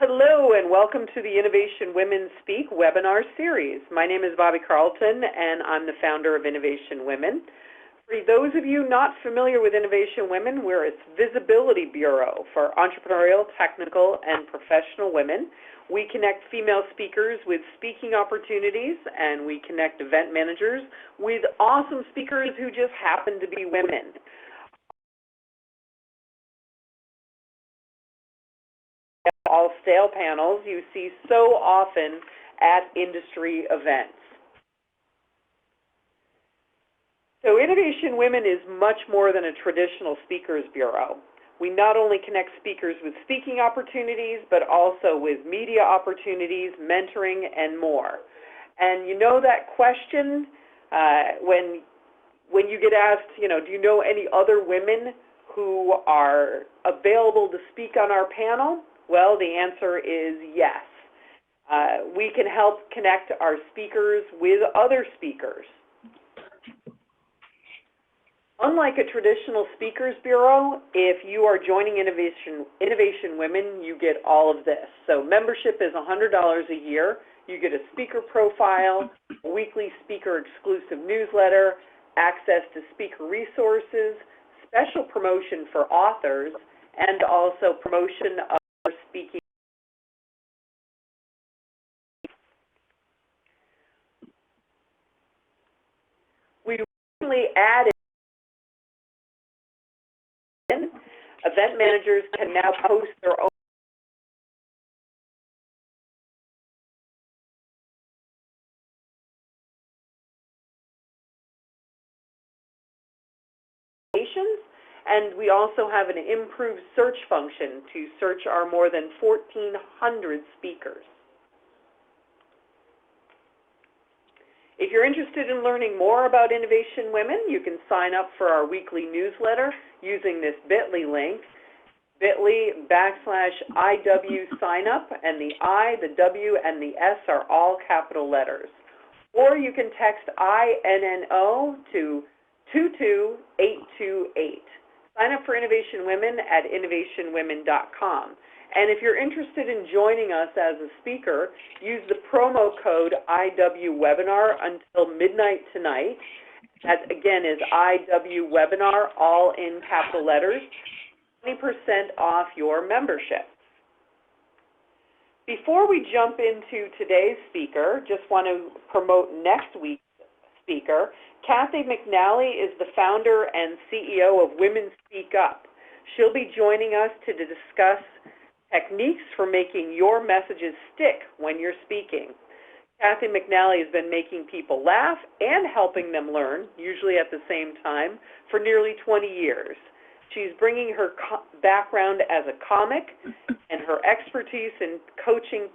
Hello and welcome to the Innovation Women Speak webinar series. My name is Bobby Carlton and I'm the founder of Innovation Women. For those of you not familiar with Innovation Women, we're its visibility bureau for entrepreneurial, technical, and professional women. We connect female speakers with speaking opportunities, and we connect event managers with awesome speakers who just happen to be women. All stale panels you see so often at industry events. So Innovation Women is much more than a traditional speakers bureau. We not only connect speakers with speaking opportunities, but also with media opportunities, mentoring, and more. And you know that question when you get asked, do you know any other women who are available to speak on our panel? Well, the answer is yes. We can help connect our speakers with other speakers. Unlike a traditional speakers bureau, if you are joining Innovation Women, you get all of this. So membership is $100 a year. You get a speaker profile, a weekly speaker exclusive newsletter, access to speaker resources, special promotion for authors, and also promotion of speaking. We recently added event managers can now post their own presentations, and we also have an improved search function to search our more than 1,400 speakers. If you're interested in learning more about Innovation Women, you can sign up for our weekly newsletter using this bit.ly link, bit.ly/IW sign up, and the I, the W, and the S are all capital letters. Or you can text INNO to 22828. Sign up for Innovation Women at innovationwomen.com. And if you're interested in joining us as a speaker, use the promo code IWWebinar until midnight tonight. That, again, is IWWebinar, all in capital letters, 20% off your membership. Before we jump into today's speaker, just want to promote next week's speaker. Kathy McNally is the founder and CEO of Women Speak Up. She'll be joining us to discuss techniques for making your messages stick when you're speaking. Kathy McNally has been making people laugh and helping them learn, usually at the same time, for nearly 20 years. She's bringing her background as a comic and her expertise in coaching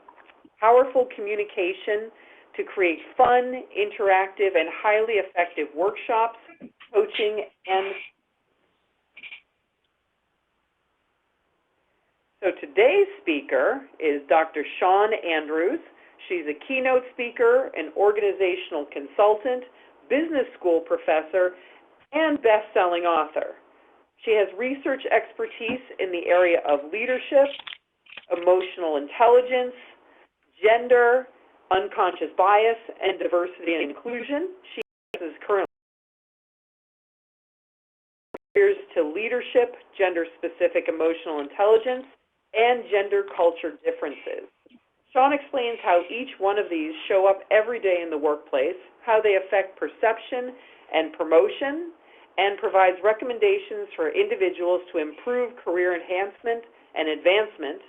powerful communication to create fun, interactive, and highly effective workshops, coaching, and so today's speaker is Dr. Shawn Andrews. She's a keynote speaker, an organizational consultant, business school professor, and best-selling author. She has research expertise in the area of leadership, emotional intelligence, gender, unconscious bias, and diversity and inclusion. She is currently years to leadership, gender-specific emotional intelligence, and gender culture differences. Shawn explains how each one of these show up every day in the workplace, how they affect perception and promotion, and provides recommendations for individuals to improve career enhancement and advancement,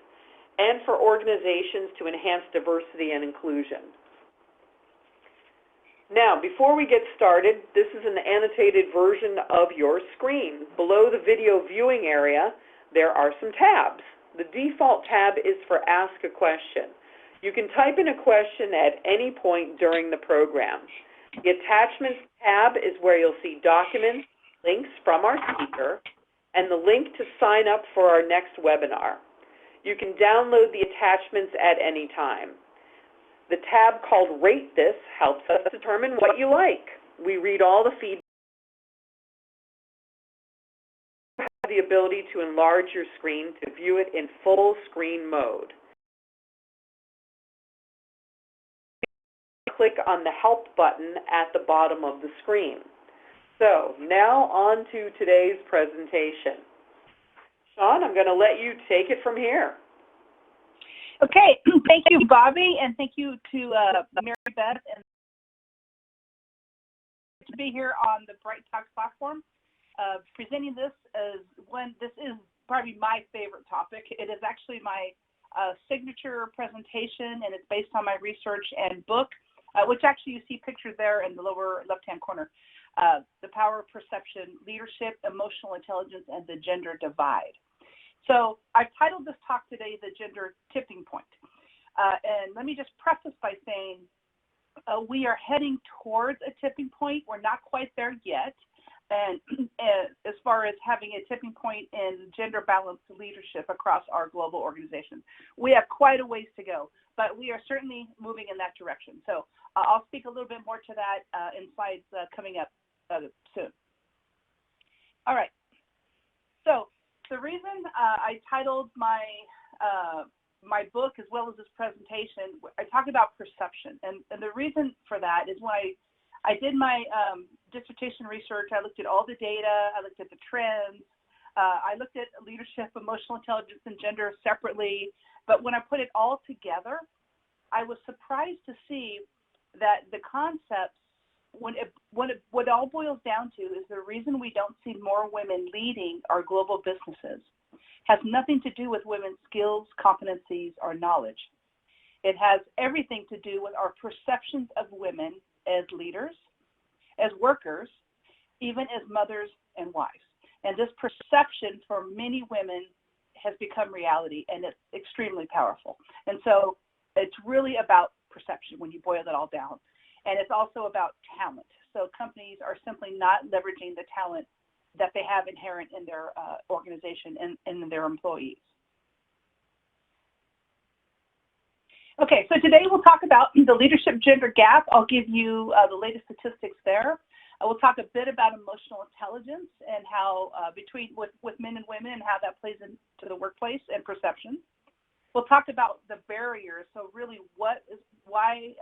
and for organizations to enhance diversity and inclusion. Now, before we get started, this is an annotated version of your screen. Below the video viewing area, there are some tabs. The default tab is for Ask a Question. You can type in a question at any point during the program. The Attachments tab is where you'll see documents, links from our speaker, and the link to sign up for our next webinar. You can download the attachments at any time. The tab called Rate This helps us determine what you like. We read all the feedback. You have the ability to enlarge your screen to view it in full screen mode. on the help button at the bottom of the screen. So now on to today's presentation. Shawn, I'm going to let you take it from here. Okay, thank you, Bobby, and thank you to Mary Beth and to be here on the Bright Talk platform. Presenting this as this is probably my favorite topic. It is actually my signature presentation, and it's based on my research and book, which actually you see pictured there in the lower left-hand corner. The Power of Perception, Leadership, Emotional Intelligence, and the Gender Divide. So I've titled this talk today, The Gender Tipping Point. And let me just preface by saying we are heading towards a tipping point. We're not quite there yet. And as far as having a tipping point in gender balanced leadership across our global organization, we have quite a ways to go, but we are certainly moving in that direction. So I'll speak a little bit more to that in slides coming up soon. All right. So the reason I titled my my book as well as this presentation, I talk about perception, and the reason for that is when I did my dissertation research, I looked at all the data, I looked at the trends, I looked at leadership, emotional intelligence, and gender separately, but when I put it all together, I was surprised to see that the concepts, what it all boils down to is the reason we don't see more women leading our global businesses has nothing to do with women's skills, competencies, or knowledge. It has everything to do with our perceptions of women as leaders, as workers, even as mothers and wives. And this perception for many women has become reality, and it's extremely powerful. And so it's really about perception when you boil it all down. And it's also about talent. So companies are simply not leveraging the talent that they have inherent in their organization and in their employees. Okay, so today we'll talk about the leadership gender gap. I'll give you the latest statistics there. We'll talk a bit about emotional intelligence and how with men and women and how that plays into the workplace and perception. We'll talk about the barriers. So really, why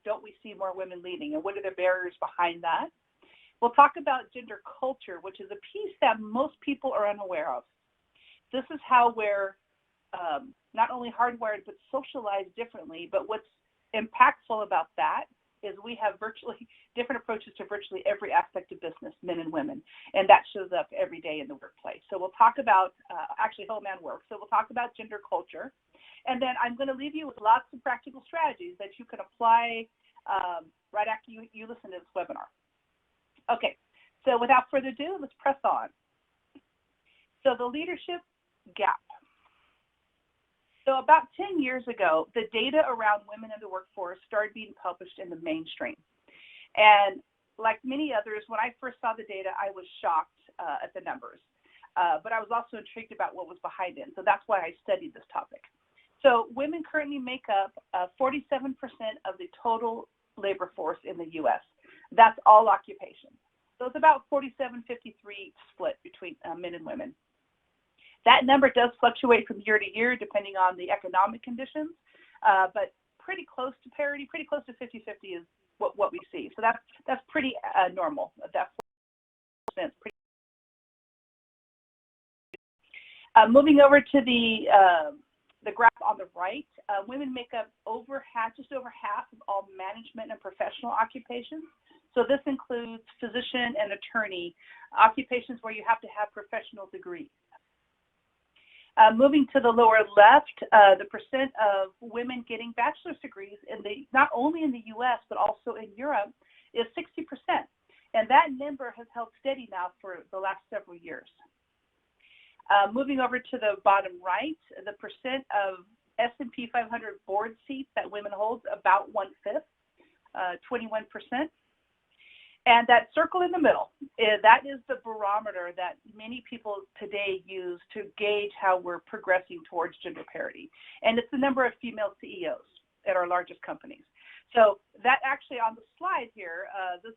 don't we see more women leading, and what are the barriers behind that? We'll talk about gender culture, which is a piece that most people are unaware of. This is how we're not only hardwired, but socialized differently. But what's impactful about that is we have virtually different approaches to virtually every aspect of business, men and women, and that shows up every day in the workplace. So we'll talk about actually home and work. So we'll talk about gender culture, and then I'm going to leave you with lots of practical strategies that you can apply right after you listen to this webinar. Okay, so without further ado, let's press on. So the leadership gap. So about 10 years ago, the data around women in the workforce started being published in the mainstream. And like many others, when I first saw the data, I was shocked at the numbers. But I was also intrigued about what was behind it. So that's why I studied this topic. So women currently make up 47% of the total labor force in the U.S. That's all occupations. So it's about 47-53 split between men and women. That number does fluctuate from year to year depending on the economic conditions, but pretty close to parity, pretty close to 50-50 is what we see. So that's pretty normal. That 4% pretty. Moving over to the graph on the right, women make up just over half of all management and professional occupations. So this includes physician and attorney, occupations where you have to have professional degrees. Moving to the lower left, the percent of women getting bachelor's degrees not only in the U.S. but also in Europe is 60%, and that number has held steady now for the last several years. Moving over to the bottom right, the percent of S&P 500 board seats that women hold, about 1/5, 21%. And that circle in the middle, that is the barometer that many people today use to gauge how we're progressing towards gender parity. And it's the number of female CEOs at our largest companies. So that actually on the slide here,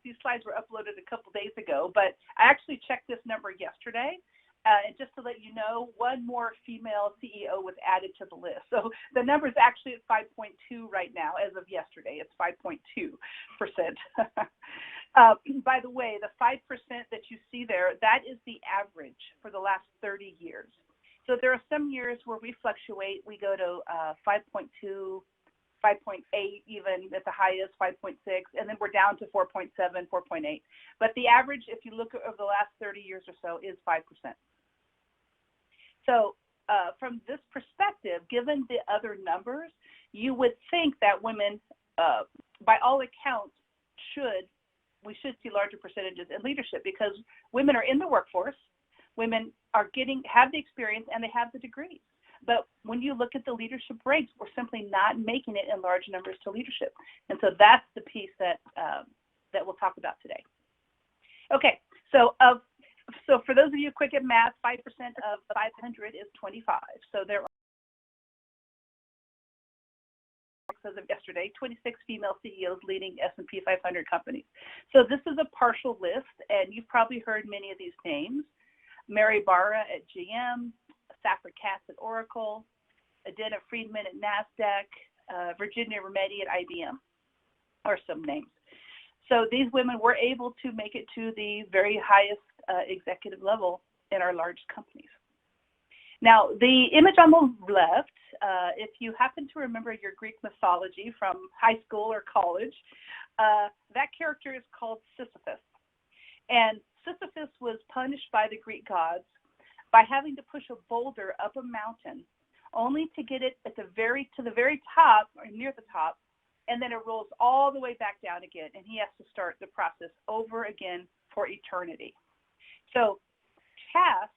these slides were uploaded a couple days ago, but I actually checked this number yesterday, And just to let you know, one more female CEO was added to the list. So the number is actually at 5.2 right now. As of yesterday, it's 5.2%. By the way, the 5% that you see there, that is the average for the last 30 years. So there are some years where we fluctuate. We go to 5.2, 5.8, even at the highest, 5.6, and then we're down to 4.7, 4.8. But the average, if you look over the last 30 years or so, is 5%. So from this perspective, given the other numbers, you would think that women, by all accounts, we should see larger percentages in leadership, because women are in the workforce, women have the experience, and they have the degrees. But when you look at the leadership ranks, we're simply not making it in large numbers to leadership. And so that's the piece that we'll talk about today. Okay, so for those of you quick at math, 5% of 500 is 25. So there are, as of yesterday, 26 female CEOs leading S&P 500 companies. So this is a partial list, and you've probably heard many of these names. Mary Barra at GM, Safra Catz at Oracle, Adena Friedman at NASDAQ, Virginia Rometty at IBM are some names. So these women were able to make it to the very highest executive level in our large companies. Now, the image on the left, if you happen to remember your Greek mythology from high school or college, that character is called Sisyphus. And Sisyphus was punished by the Greek gods by having to push a boulder up a mountain, only to get it to the very top, or near the top, and then it rolls all the way back down again, and he has to start the process over again for eternity. So tasks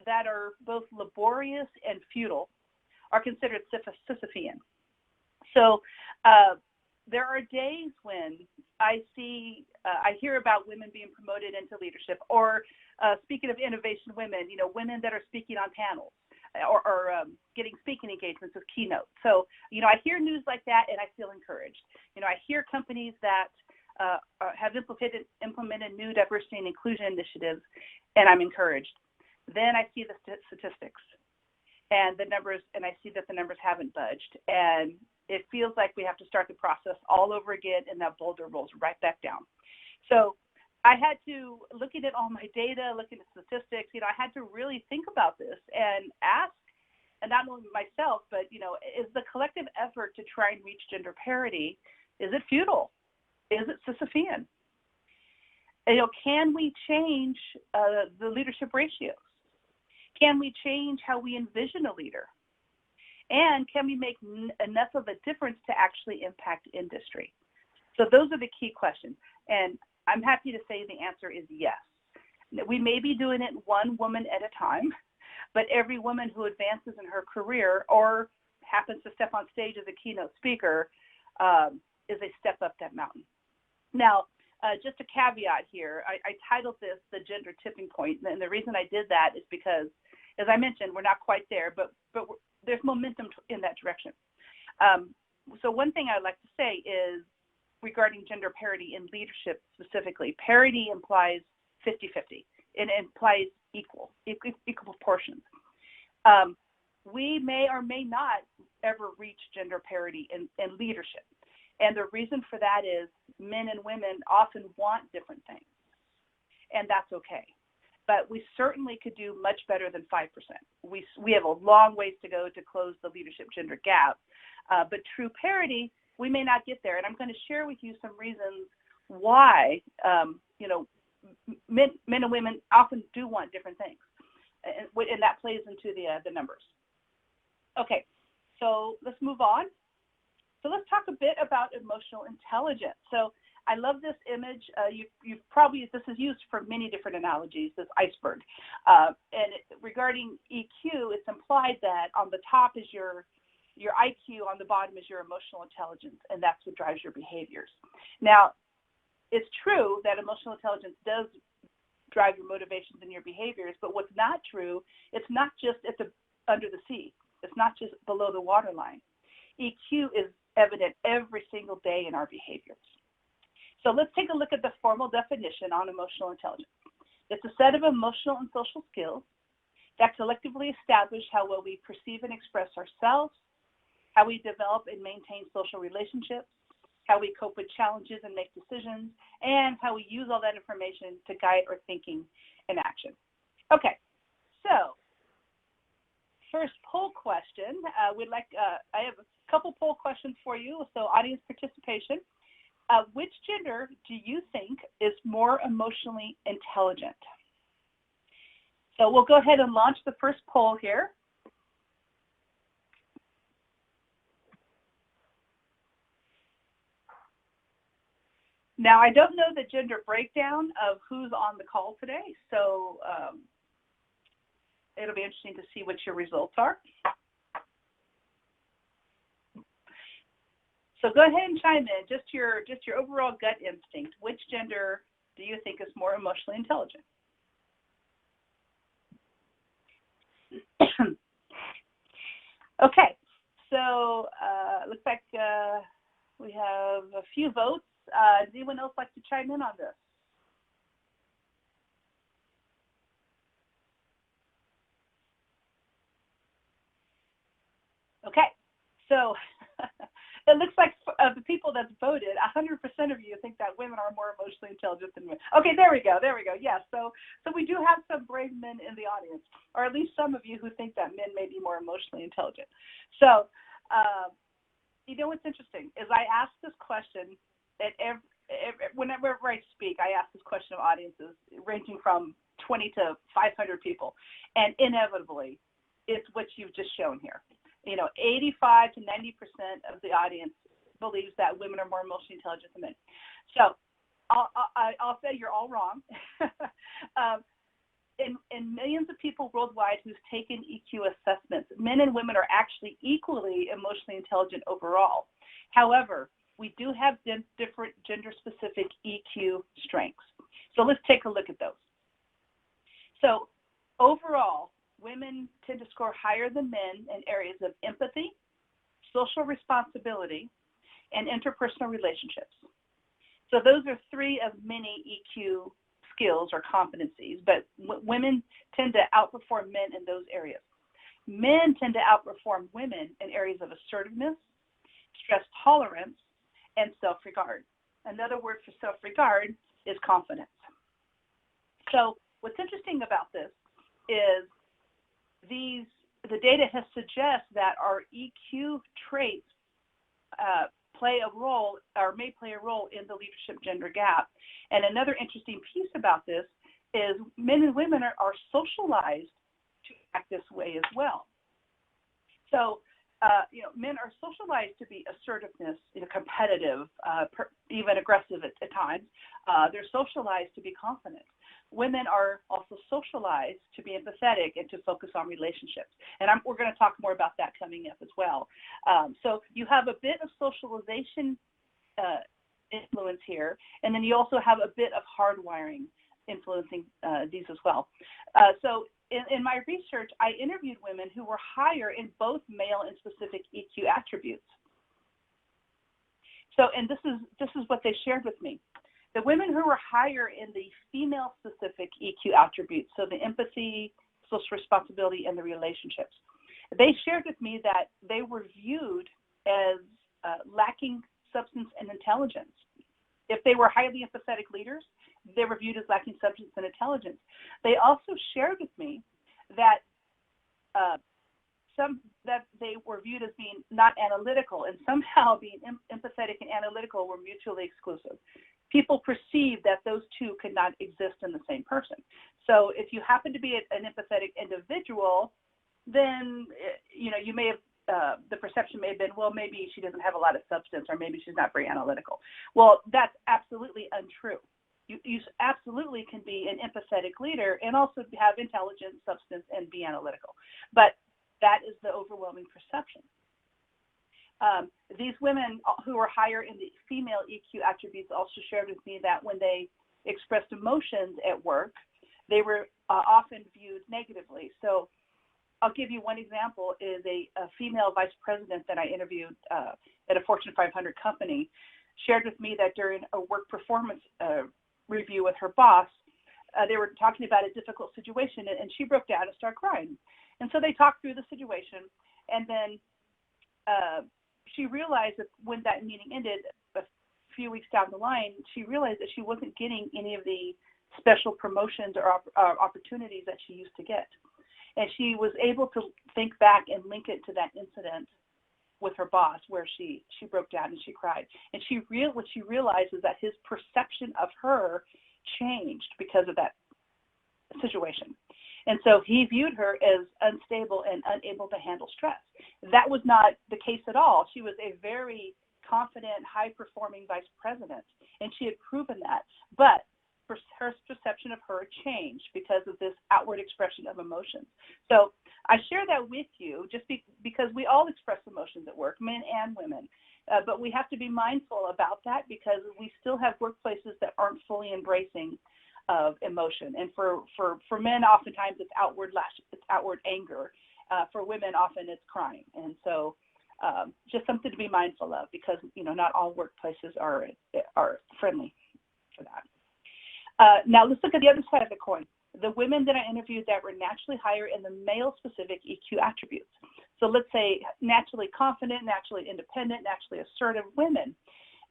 that are both laborious and futile are considered Sisyphean. So there are days when I hear about women being promoted into leadership, or speaking of innovation women, women that are speaking on panels or getting speaking engagements with keynote. So, I hear news like that and I feel encouraged. I hear companies that have implemented new diversity and inclusion initiatives, and I'm encouraged. Then I see the statistics and the numbers, and I see that the numbers haven't budged. And it feels like we have to start the process all over again, and that boulder rolls right back down. So I had to, looking at all my data, looking at statistics, I had to really think about this and ask, and not only myself, but, is the collective effort to try and reach gender parity, is it futile? Is it Sisyphean? Can we change the leadership ratios? Can we change how we envision a leader? And can we make enough of a difference to actually impact industry? So those are the key questions. And I'm happy to say the answer is yes. We may be doing it one woman at a time, but every woman who advances in her career or happens to step on stage as a keynote speaker is a step up that mountain. Now, just a caveat here, I titled this The Gender Tipping Point, and the reason I did that is because, as I mentioned, we're not quite there, but there's momentum in that direction. So one thing I'd like to say is, regarding gender parity in leadership specifically, parity implies 50-50. It implies equal proportions. We may or may not ever reach gender parity in leadership. And the reason for that is men and women often want different things, and that's okay. But we certainly could do much better than 5%. We have a long ways to go to close the leadership gender gap, but true parity, we may not get there. And I'm going to share with you some reasons why, men and women often do want different things, and that plays into the numbers. Okay, so let's move on. So let's talk a bit about emotional intelligence. So I love this image. You've probably, this is used for many different analogies, this iceberg. Regarding EQ, it's implied that on the top is your IQ, on the bottom is your emotional intelligence, and that's what drives your behaviors. Now, it's true that emotional intelligence does drive your motivations and your behaviors, but what's not true, it's not just under the sea. It's not just below the waterline. EQ is evident every single day in our behaviors. So let's take a look at the formal definition on emotional intelligence. It's a set of emotional and social skills that collectively establish how well we perceive and express ourselves, how we develop and maintain social relationships, how we cope with challenges and make decisions, and how we use all that information to guide our thinking and action. Okay, so first poll question. I have a couple poll questions for you, so audience participation. Which gender do you think is more emotionally intelligent? So we'll go ahead and launch the first poll here. Now, I don't know the gender breakdown of who's on the call today, so it'll be interesting to see what your results are. So go ahead and chime in, just your overall gut instinct. Which gender do you think is more emotionally intelligent? Okay, so looks like we have a few votes. Does anyone else like to chime in on this? Okay, so it looks like of the people that's voted, 100% of you think that women are more emotionally intelligent than men. Okay, there we go. Yes, so we do have some brave men in the audience, or at least some of you who think that men may be more emotionally intelligent. So, you know what's interesting is I ask this question at whenever I speak, I ask this question of audiences ranging from 20 to 500 people, and inevitably, it's what you've just shown here. 85 to 90% of the audience believes that women are more emotionally intelligent than men. So I'll say you're all wrong. In millions of people worldwide who've taken EQ assessments, men and women are actually equally emotionally intelligent overall. However, we do have different gender-specific EQ strengths. So let's take a look at those. So overall, women tend to score higher than men in areas of empathy, social responsibility, and interpersonal relationships. So those are three of many EQ skills or competencies, but women tend to outperform men in those areas. Men tend to outperform women in areas of assertiveness, stress tolerance, and self-regard. Another word for self-regard is confidence. So what's interesting about this is the data has suggested that our EQ traits play a role, or may play a role, in the leadership gender gap. And another interesting piece about this is men and women are socialized to act this way as well. So, men are socialized to be assertiveness, competitive, even aggressive at times. They're socialized to be confident. Women are also socialized to be empathetic and to focus on relationships. And we're going to talk more about that coming up as well. So you have a bit of socialization influence here, and then you also have a bit of hardwiring influencing these as well. So in my research, I interviewed women who were higher in both male and specific EQ attributes. So, and this is what they shared with me. The women who were higher in the female-specific EQ attributes, so the empathy, social responsibility, and the relationships, they shared with me that they were viewed as lacking substance and intelligence. If they were highly empathetic leaders, they were viewed as lacking substance and intelligence. They also shared with me that that they were viewed as being not analytical, and somehow being empathetic and analytical were mutually exclusive. People perceived that those two could not exist in the same person. So if you happen to be an empathetic individual, then you may have the perception may have been, well, maybe she doesn't have a lot of substance, or maybe she's not very analytical. Well, that's absolutely untrue. You absolutely can be an empathetic leader and also have intelligence, substance, and be analytical. But that is the overwhelming perception. These women who are higher in the female EQ attributes also shared with me that when they expressed emotions at work, they were often viewed negatively. So I'll give you one example. Is a female vice president that I interviewed at a Fortune 500 company shared with me that during a work performance review with her boss, they were talking about a difficult situation, and she broke down and started crying. And so they talked through the situation, and then she realized that when that meeting ended, a few weeks down the line, she realized that she wasn't getting any of the special promotions or opportunities that she used to get. And she was able to think back and link it to that incident with her boss where she broke down and she cried. And what she realized is that his perception of her changed because of that situation. And so he viewed her as unstable and unable to handle stress. That was not the case at all. She was a very confident, high-performing vice president, and she had proven that. But her perception of her changed because of this outward expression of emotions. So I share that with you just because we all express emotions at work, men and women. But we have to be mindful about that because we still have workplaces that aren't fully embracing of emotion. And for men, oftentimes it's outward anger. For women, often it's crying. And so just something to be mindful of because, not all workplaces are friendly for that. Now let's look at the other side of the coin. The women that I interviewed that were naturally higher in the male-specific EQ attributes. So let's say naturally confident, naturally independent, naturally assertive women.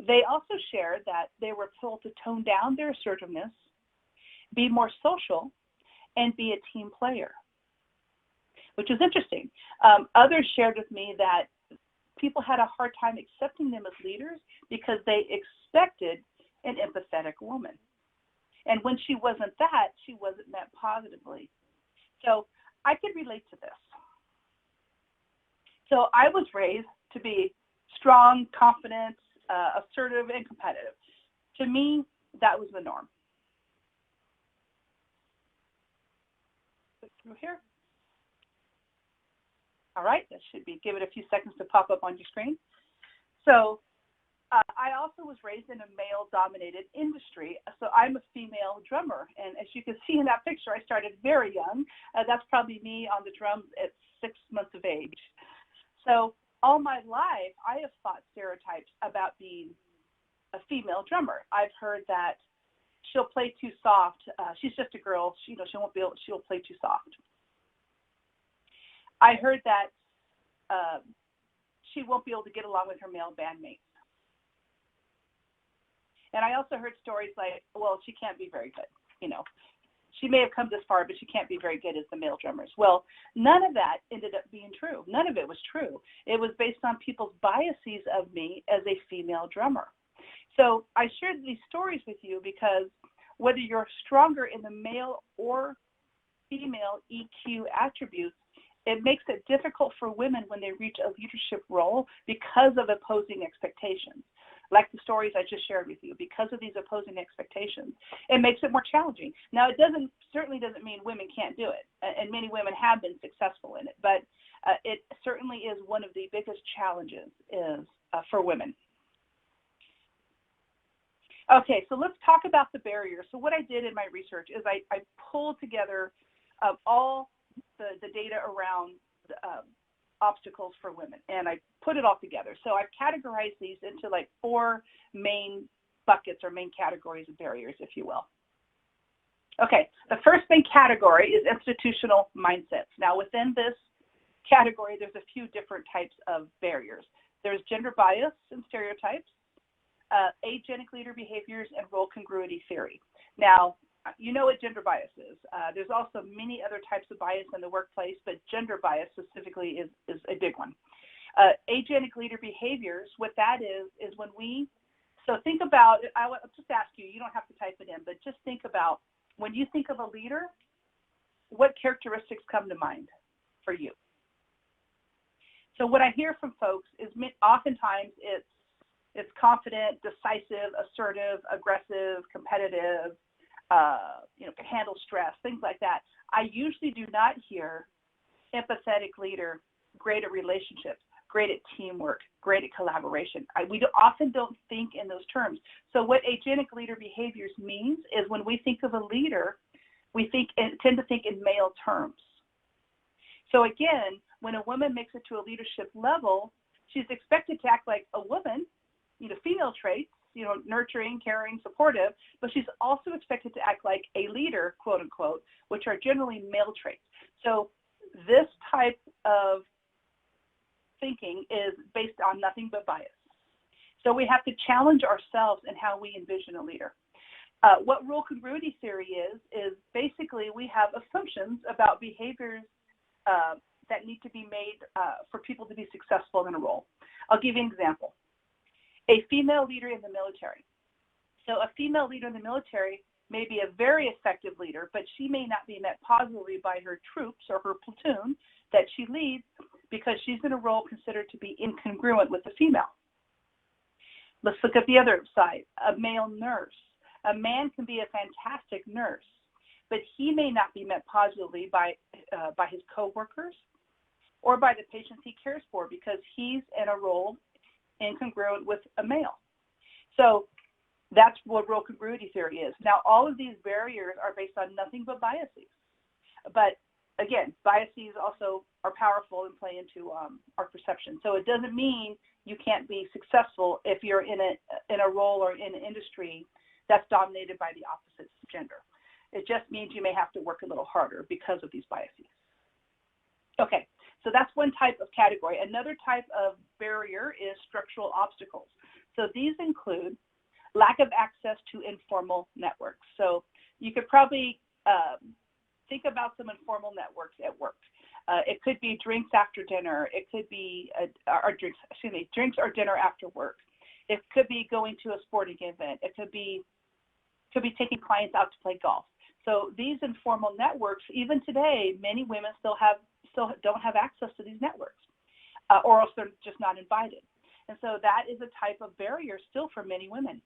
They also shared that they were told to tone down their assertiveness, be more social, and be a team player, which is interesting. Others shared with me that people had a hard time accepting them as leaders because they expected an empathetic woman. And when she wasn't that, she wasn't met positively. So I could relate to this. So I was raised to be strong, confident, assertive, and competitive. To me, that was the norm. Click through here. All right, that should be, give it a few seconds to pop up on your screen. So I also was raised in a male-dominated industry, so I'm a female drummer. And as you can see in that picture, I started very young. That's probably me on the drums at 6 months of age. So all my life, I have fought stereotypes about being a female drummer. I've heard that she'll play too soft. She's just a girl. She'll play too soft. I heard that she won't be able to get along with her male bandmates. And I also heard stories like, well, she can't be very good. She may have come this far, but she can't be very good as the male drummers. Well, none of that ended up being true. None of it was true. It was based on people's biases of me as a female drummer. So I shared these stories with you because whether you're stronger in the male or female EQ attributes, it makes it difficult for women when they reach a leadership role because of opposing expectations. Like the stories I just shared with you, because of these opposing expectations, it makes it more challenging. Now, it certainly doesn't mean women can't do it, and many women have been successful in it, but it certainly is one of the biggest challenges for women. Okay, so let's talk about the barriers. So what I did in my research is I pulled together all the data around obstacles for women, and I put it all together. So I've categorized these into like 4 main buckets or main categories of barriers, if you will. Okay, the first main category is institutional mindsets. Now within this category, there's a few different types of barriers. There's gender bias and stereotypes, agenic leader behaviors, and role congruity theory. Now, you know what gender bias is. There's also many other types of bias in the workplace, but gender bias specifically is a big one. Agenic leader behaviors, what that is when so think about, I'll just ask you, you don't have to type it in, but just think about when you think of a leader, what characteristics come to mind for you? So what I hear from folks is oftentimes it's confident, decisive, assertive, aggressive, competitive, can handle stress, things like that. I usually do not hear empathetic leader, great at relationships, great at teamwork, great at collaboration. We often don't think in those terms. So what agenic leader behaviors means is when we think of a leader, we tend to think in male terms. So again, when a woman makes it to a leadership level, she's expected to act like a woman, female traits, nurturing, caring, supportive, but she's also expected to act like a leader, quote unquote, which are generally male traits. So this type of thinking is based on nothing but bias. So we have to challenge ourselves in how we envision a leader. What role congruity theory is basically we have assumptions about behaviors that need to be made for people to be successful in a role. I'll give you an example. A female leader in the military. So a female leader in the military may be a very effective leader, but she may not be met positively by her troops or her platoon that she leads because she's in a role considered to be incongruent with the female. Let's look at the other side, a male nurse. A man can be a fantastic nurse, but he may not be met positively by his coworkers or by the patients he cares for because he's in a role incongruent with a male. So that's what role congruity theory is. Now, all of these barriers are based on nothing but biases. But again, biases also are powerful and play into our perception. So it doesn't mean you can't be successful if you're in a role or in an industry that's dominated by the opposite gender. It just means you may have to work a little harder because of these biases. Okay, so that's one type of category. Another type of barrier is structural obstacles. So these include lack of access to informal networks. So you could probably think about some informal networks at work. It could be drinks after dinner. It could be drinks or dinner after work. It could be going to a sporting event. It could be taking clients out to play golf. So these informal networks, even today, many women still don't have access to these networks, or else they're just not invited. And so that is a type of barrier still for many women.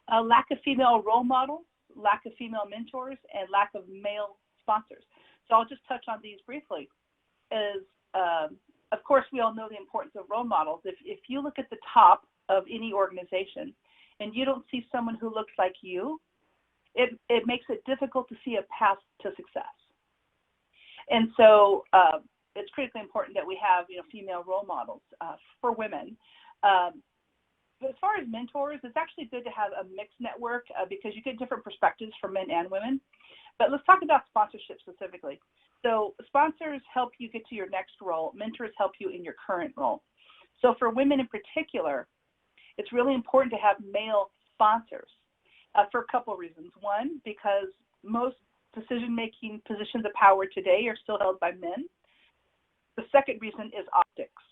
Lack of female role models, lack of female mentors, and lack of male sponsors. So I'll just touch on these briefly. Of course, we all know the importance of role models. If you look at the top of any organization and you don't see someone who looks like you, it makes it difficult to see a path to success. And so it's critically important that we have female role models for women. But as far as mentors, it's actually good to have a mixed network because you get different perspectives from men and women. But let's talk about sponsorship specifically. So sponsors help you get to your next role. Mentors help you in your current role. So for women in particular, it's really important to have male sponsors for a couple of reasons. One, because most decision-making positions of power today are still held by men. The second reason is optics.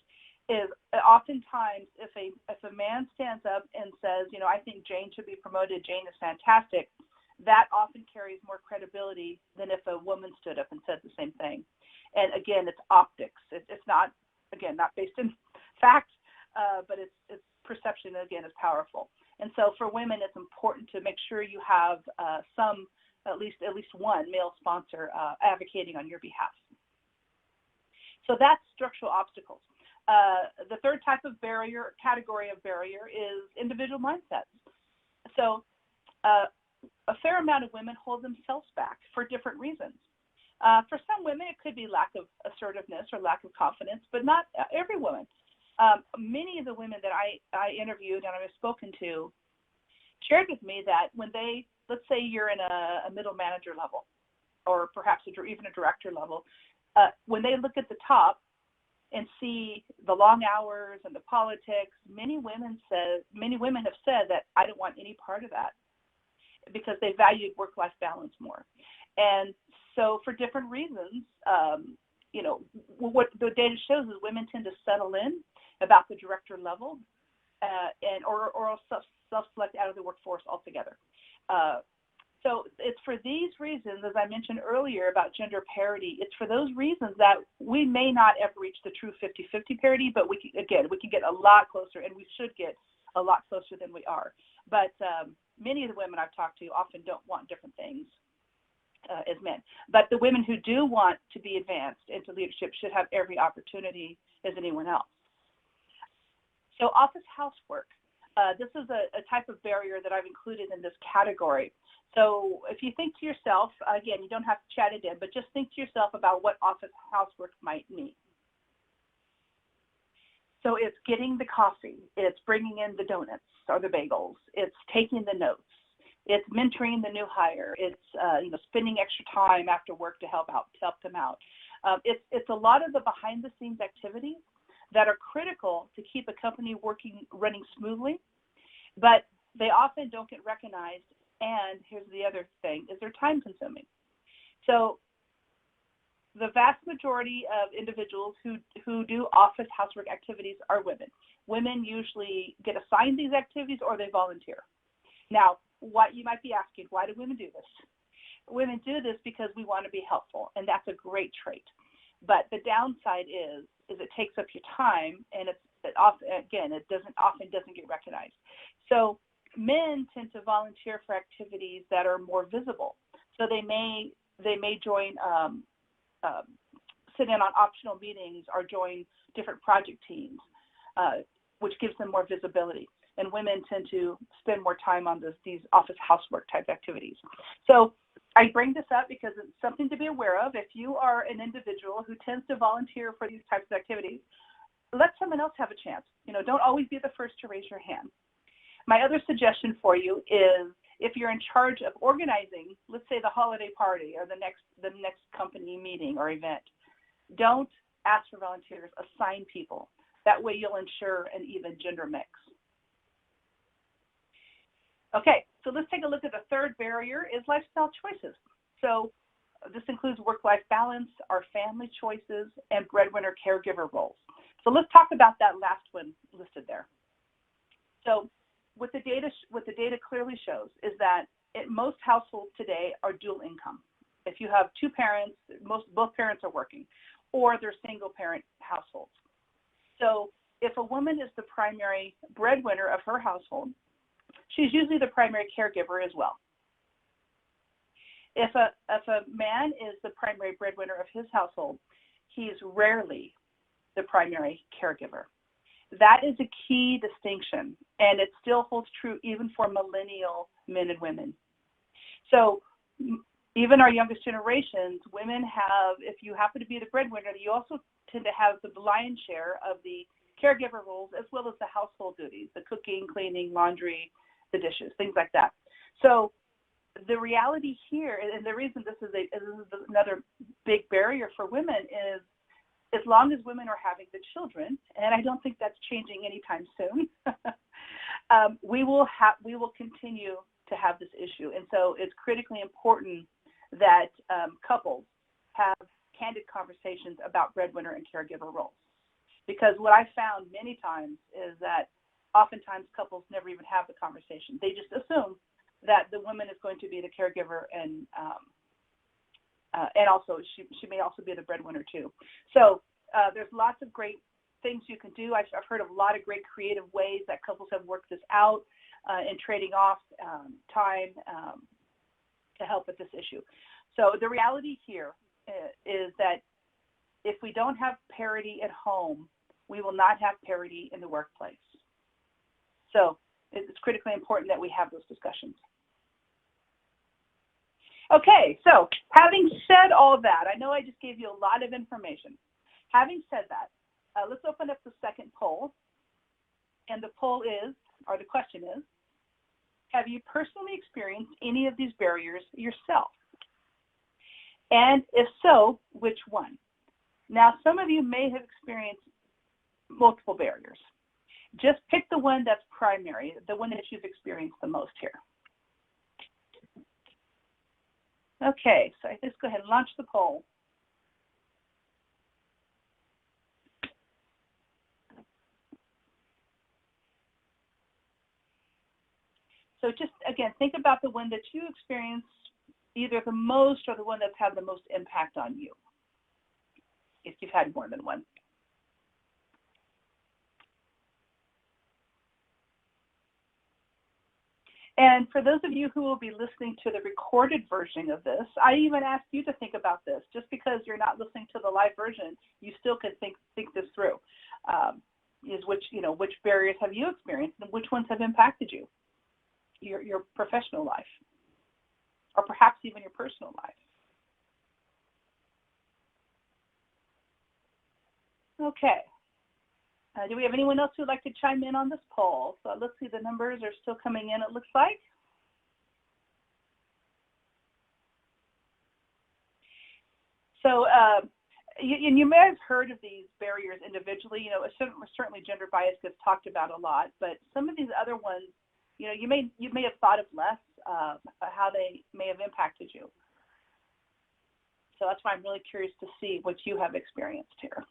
Is oftentimes if a man stands up and says, I think Jane should be promoted, Jane is fantastic, that often carries more credibility than if a woman stood up and said the same thing. And again, it's optics. It's not, again, not based in fact, but it's perception, again, is powerful. And so for women, it's important to make sure you have at least one male sponsor advocating on your behalf. So that's structural obstacles. The third type of category of barrier is individual mindsets. So a fair amount of women hold themselves back for different reasons. For some women, it could be lack of assertiveness or lack of confidence, but not every woman. Many of the women that I interviewed and I've spoken to shared with me that when let's say you're in a middle manager level, or perhaps even a director level, when they look at the top and see the long hours and the politics, many women have said that I don't want any part of that because they valued work-life balance more. And so for different reasons, what the data shows is women tend to settle in about the director level or self-select out of the workforce altogether. So it's for these reasons, as I mentioned earlier about gender parity, it's for those reasons that we may not ever reach the true 50-50 parity, but we can get a lot closer, and we should get a lot closer than we are. But many of the women I've talked to often don't want different things as men. But the women who do want to be advanced into leadership should have every opportunity as anyone else. So office housework. This is a type of barrier that I've included in this category. So if you think to yourself, again, you don't have to chat it in, but just think to yourself about what office housework might mean. So it's getting the coffee, it's bringing in the donuts or the bagels, it's taking the notes, it's mentoring the new hire, it's spending extra time after work to help them out. It's a lot of the behind the scenes activities that are critical to keep a company running smoothly, but they often don't get recognized. And here's the other thing: is they're time consuming. So the vast majority of individuals who do office housework activities are women. Women usually get assigned these activities or they volunteer. Now, what you might be asking, why do women do this? Women do this because we want to be helpful, and that's a great trait. But the downside is it takes up your time, and it often doesn't get recognized. So men tend to volunteer for activities that are more visible. So they may join, sit in on optional meetings or join different project teams, which gives them more visibility. And women tend to spend more time on these office housework type activities. So I bring this up because it's something to be aware of. If you are an individual who tends to volunteer for these types of activities, let someone else have a chance. Don't always be the first to raise your hand. My other suggestion for you is, if you're in charge of organizing, let's say the holiday party or the next company meeting or event, don't ask for volunteers, assign people. That way you'll ensure an even gender mix. Okay, so let's take a look at the third barrier is lifestyle choices. So this includes work-life balance, our family choices, and breadwinner caregiver roles. So let's talk about that last one listed there. So what the data clearly shows is that most households today are dual income. If you have two parents, both parents are working, or they're single parent households. So if a woman is the primary breadwinner of her household, she's usually the primary caregiver as well. If a man is the primary breadwinner of his household, he's rarely the primary caregiver. That is a key distinction, and it still holds true even for millennial men and women. So even our youngest generations, women have, if you happen to be the breadwinner, you also tend to have the lion's share of the caregiver roles as well as the household duties, the cooking, cleaning, laundry, the dishes, things like that. So the reality here, and the reason this is another big barrier for women, is as long as women are having the children, and I don't think that's changing anytime soon, we will continue to have this issue. And so it's critically important that couples have candid conversations about breadwinner and caregiver roles. Because what I found many times is that oftentimes couples never even have the conversation. They just assume that the woman is going to be the caregiver, and also she may also be the breadwinner too. So there's lots of great things you can do. I've heard of a lot of great creative ways that couples have worked this out in trading off time to help with this issue. So the reality here is that if we don't have parity at home, we will not have parity in the workplace. So it's critically important that we have those discussions. Okay, so having said all of that, I know I just gave you a lot of information. Having said that, let's open up the second poll. And the poll is, or the question is, have you personally experienced any of these barriers yourself? And if so, which one? Now, some of you may have experienced multiple barriers. Just pick the one that's primary, the one that you've experienced the most here. Okay, so let's go ahead and launch the poll. So just, again, think about the one that you experienced either the most or the one that's had the most impact on you, if you've had more than one. And for those of you who will be listening to the recorded version of this, I even ask you to think about this. Just because you're not listening to the live version, you still can think this through. Which barriers have you experienced, and which ones have impacted you, your professional life, or perhaps even your personal life. Okay. Do we have anyone else who would like to chime in on this poll? So let's see, the numbers are still coming in, it looks like. So, you may have heard of these barriers individually. You know, certainly gender bias gets talked about a lot, but some of these other ones, you know, you may have thought of less, how they may have impacted you. So that's why I'm really curious to see what you have experienced here.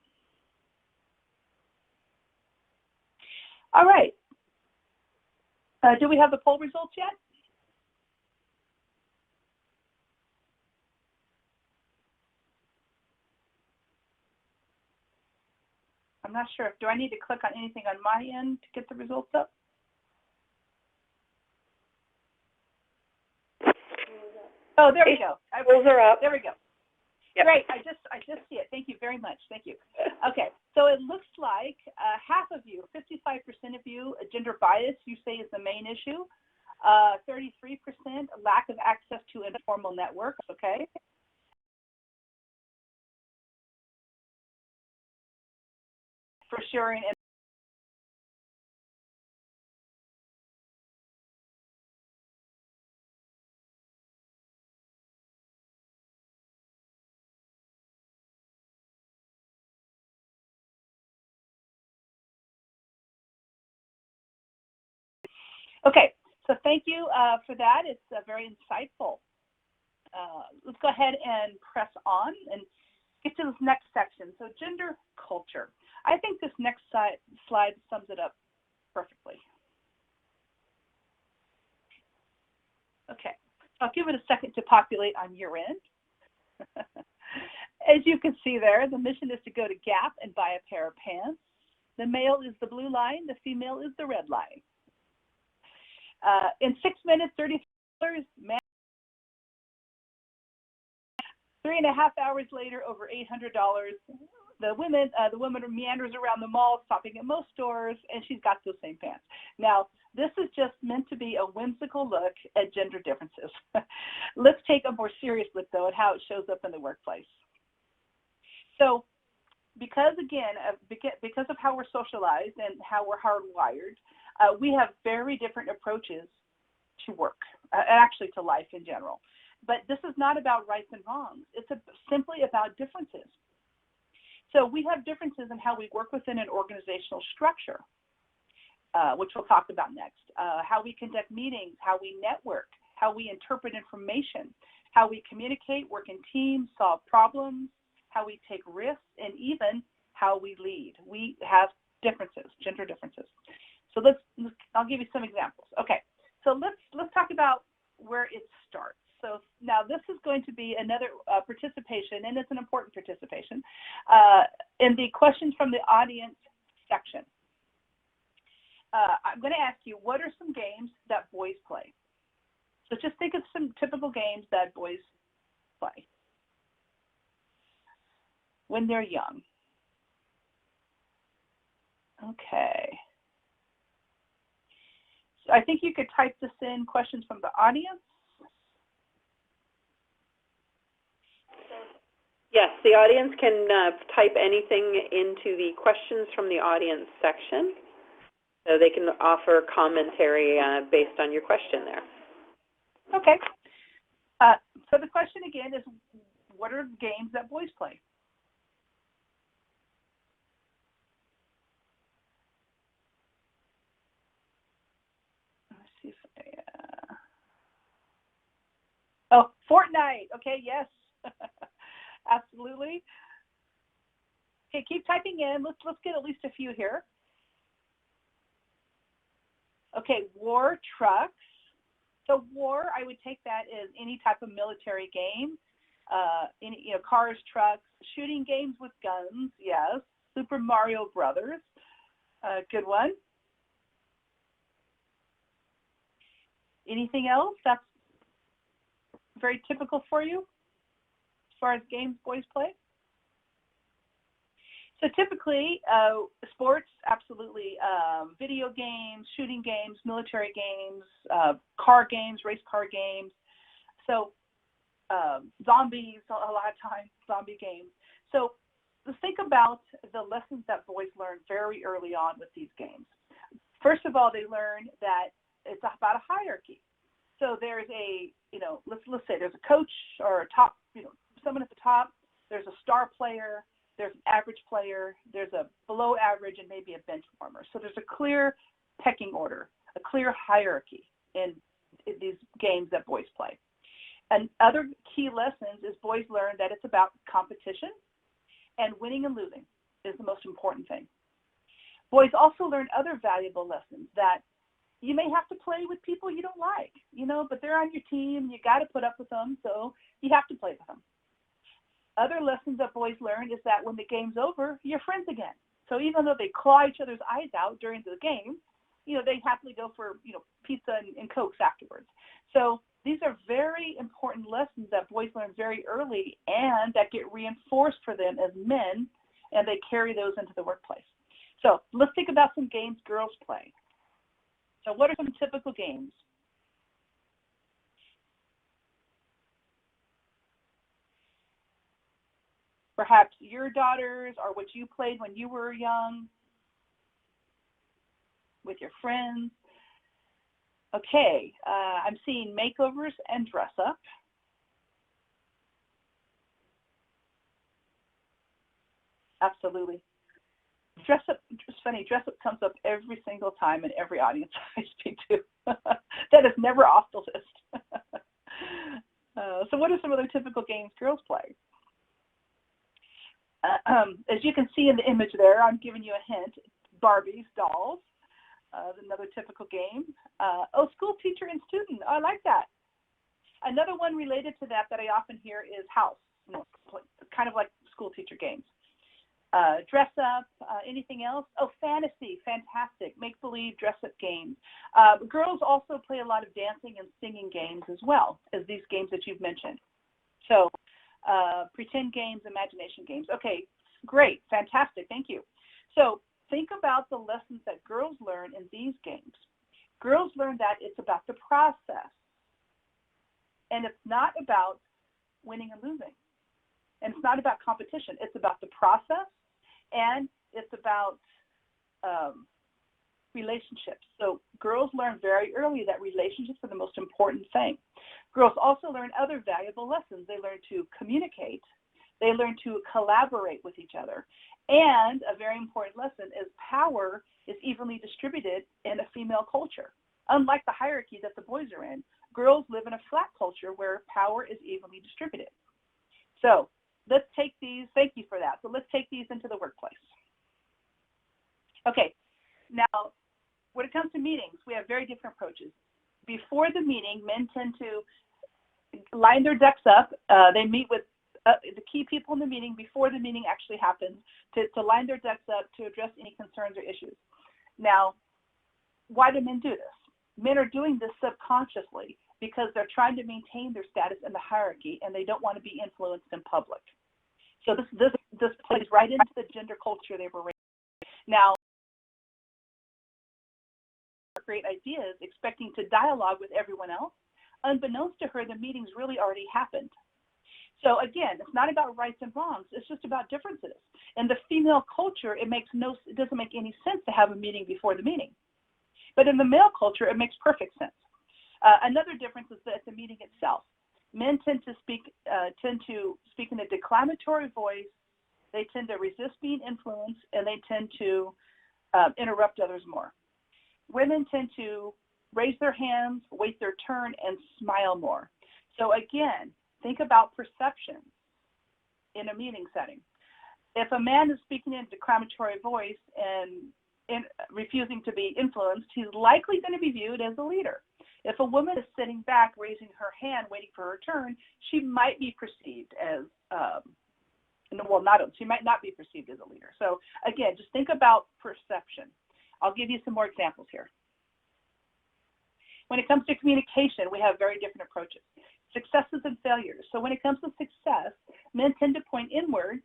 All right. Do we have the poll results yet? I'm not sure. Do I need to click on anything on my end to get the results up? Oh, there we go. Polls are up. There we go. Yep. Great. I just see it. Thank you very much. Thank you. Okay. So it looks like half of you, 55% of you, gender bias, you say is the main issue. 33% lack of access to informal networks. Okay. For sharing. Okay, so thank you for that. It's very insightful. Let's go ahead and press on and get to this next section. So gender culture. I think this next slide sums it up perfectly. Okay, I'll give it a second to populate on your end. As you can see there, the mission is to go to Gap and buy a pair of pants. The male is the blue line, the female is the red line. In 6 minutes, $30, man. 3.5 hours later, over $800. The woman meanders around the mall, shopping at most stores, and she's got those same pants. Now, this is just meant to be a whimsical look at gender differences. Let's take a more serious look, though, at how it shows up in the workplace. So, because of how we're socialized and how we're hardwired, we have very different approaches to work, actually to life in general. But this is not about rights and wrongs. It's simply about differences. So we have differences in how we work within an organizational structure, which we'll talk about next, how we conduct meetings, how we network, how we interpret information, how we communicate, work in teams, solve problems, how we take risks, and even how we lead. We have differences, gender differences. So I'll give you some examples. Okay, so let's talk about where it starts. So now this is going to be another participation, and it's an important participation, in the questions from the audience section. I'm going to ask you, what are some games that boys play? So just think of some typical games that boys play when they're young. Okay. So I think you could type this in, questions from the audience. Yes, the audience can type anything into the questions from the audience section. So they can offer commentary based on your question there. Okay. So the question again is, what are games that boys play? Let's see if oh, Fortnite. Okay, yes. Absolutely. Okay, keep typing in. Let's get at least a few here. Okay, war trucks. So war, I would take that as any type of military game. Any, cars, trucks, shooting games with guns. Yes. Super Mario Brothers. Good one. Anything else that's very typical for you as far as games boys play? So typically, sports, absolutely. Video games, shooting games, military games, car games, race car games. So zombies, a lot of times, zombie games. So let's think about the lessons that boys learn very early on with these games. First of all, they learn that it's about a hierarchy. So there's a, let's say there's a coach or a top, someone at the top. There's a star player. There's an average player. There's a below average and maybe a bench warmer. So there's a clear pecking order, a clear hierarchy in these games that boys play. And other key lessons is boys learn that it's about competition, and winning and losing is the most important thing. Boys also learn other valuable lessons, that you may have to play with people you don't like, but they're on your team. You got to put up with them, so you have to play with them. Other lessons that boys learn is that when the game's over, you're friends again. So even though they claw each other's eyes out during the game, they happily go for, pizza and Cokes afterwards. So these are very important lessons that boys learn very early and that get reinforced for them as men, and they carry those into the workplace. So let's think about some games girls play. So what are some typical games? Perhaps your daughters, or what you played when you were young with your friends. Okay, I'm seeing makeovers and dress up. Absolutely. Dress up, it's funny, dress up comes up every single time in every audience I speak to. That is never off the list. So what are some other typical games girls play? As you can see in the image there, I'm giving you a hint. Barbies, dolls, another typical game. School teacher and student. I like that. Another one related to that I often hear is house, kind of like school teacher games. Dress up, anything else? Fantasy, fantastic. Make-believe, dress-up games. Girls also play a lot of dancing and singing games as well as these games that you've mentioned. So pretend games, imagination games. Okay, great, fantastic, thank you. So think about the lessons that girls learn in these games. Girls learn that it's about the process, and it's not about winning and losing. And it's not about competition. It's about the process, and it's about relationships. So girls learn very early that relationships are the most important thing. Girls also learn other valuable lessons. They learn to communicate. They learn to collaborate with each other. And a very important lesson is power is evenly distributed in a female culture. Unlike the hierarchy that the boys are in, girls live in a flat culture where power is evenly distributed. So let's take these, thank you for that. So let's take these into the workplace. Okay, now when it comes to meetings, we have very different approaches. Before the meeting, men tend to line their decks up. They meet with the key people in the meeting before the meeting actually happens to line their decks up to address any concerns or issues. Now, why do men do this? Men are doing this subconsciously because they're trying to maintain their status in the hierarchy and they don't want to be influenced in public. So this plays right into the gender culture they were raised in. Now, great ideas, expecting to dialogue with everyone else. Unbeknownst to her, the meeting's really already happened. So again, it's not about rights and wrongs. It's just about differences. In the female culture, it doesn't make any sense to have a meeting before the meeting. But in the male culture, it makes perfect sense. Another difference is that the meeting itself. Men tend to speak in a declamatory voice. They tend to resist being influenced, and they tend to interrupt others more. Women tend to raise their hands, wait their turn, and smile more. So again, think about perception in a meeting setting. If a man is speaking in a declamatory voice and refusing to be influenced, he's likely going to be viewed as a leader. If a woman is sitting back, raising her hand, waiting for her turn, she might be perceived as, she might not be perceived as a leader. So again, just think about perception. I'll give you some more examples here. When it comes to communication, we have very different approaches. Successes and failures. So when it comes to success, men tend to point inward,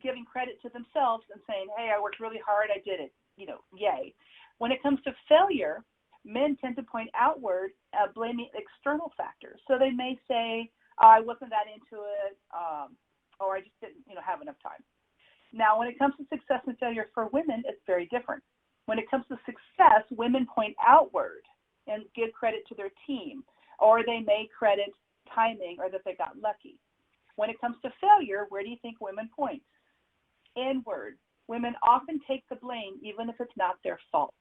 giving credit to themselves and saying, hey, I worked really hard, I did it, yay. When it comes to failure, men tend to point outward, blaming external factors. So they may say, I wasn't that into it, or I just didn't, have enough time. Now, when it comes to success and failure for women, it's very different. When it comes to success, women point outward and give credit to their team, or they may credit timing or that they got lucky. When it comes to failure, where do you think women point? Inward. Women often take the blame even if it's not their fault.